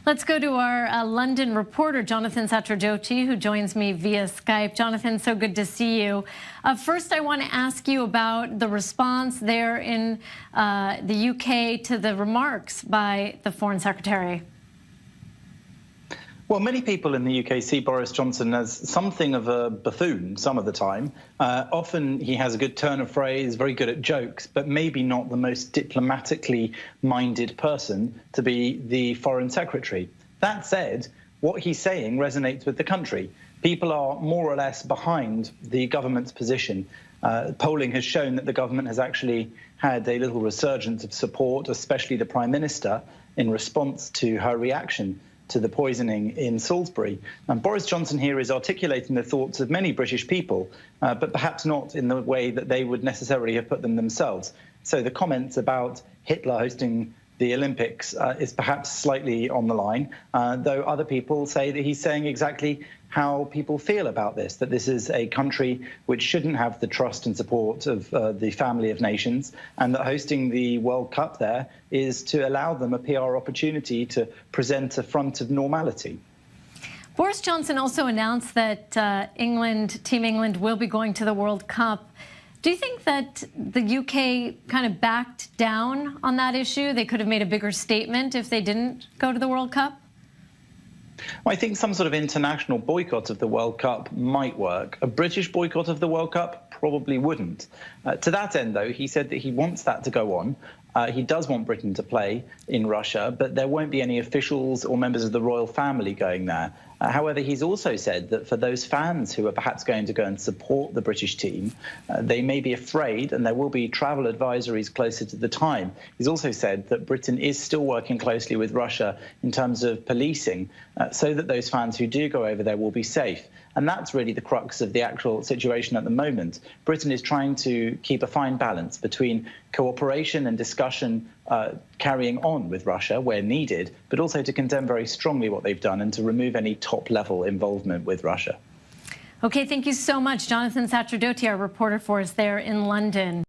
Let's go to our London reporter, Jonathan Sacerdoti, who joins me via Skype. Jonathan, so good to see you. First, I want to ask you about the response there in the UK to the remarks by the Foreign Secretary. Well, many people in the UK see Boris Johnson as something of a buffoon some of the time. Often he has a good turn of phrase, very good at jokes, but maybe not the most diplomatically minded person to be the Foreign Secretary. That said, what he's saying resonates with the country. People are more or less behind the government's position. Polling has shown that the government has actually had a little resurgence of support, especially the Prime Minister, in response to her reaction to the poisoning in Salisbury. And Boris Johnson here is articulating the thoughts of many British people, but perhaps not in the way that they would necessarily have put them themselves. So the comments about Hitler hosting the Olympics is perhaps slightly on the line, though other people say that he's saying exactly how people feel about this, that this is a country which shouldn't have the trust and support of the family of nations, and that hosting the World Cup there is to allow them a PR opportunity to present a front of normality. Boris Johnson also announced that Team England will be going to the World Cup. Do you think that the UK kind of backed down on that issue? They could have made a bigger statement if they didn't go to the World Cup? Well, I think some sort of international boycott of the World Cup might work. A British boycott of the World Cup probably wouldn't. To that end, though, he said that he wants that to go on. He does want Britain to play in Russia, but there won't be any officials or members of the royal family going there. However, he's also said that for those fans who are perhaps going to go and support the British team, they may be afraid, and there will be travel advisories closer to the time. He's also said that Britain is still working closely with Russia in terms of policing, so that those fans who do go over there will be safe. And that's really the crux of the actual situation at the moment. Britain is trying to keep a fine balance between cooperation and discussion carrying on with Russia where needed, but also to condemn very strongly what they've done and to remove any top-level involvement with Russia. Okay, thank you so much, Jonathan Sacerdoti, our reporter for us there in London.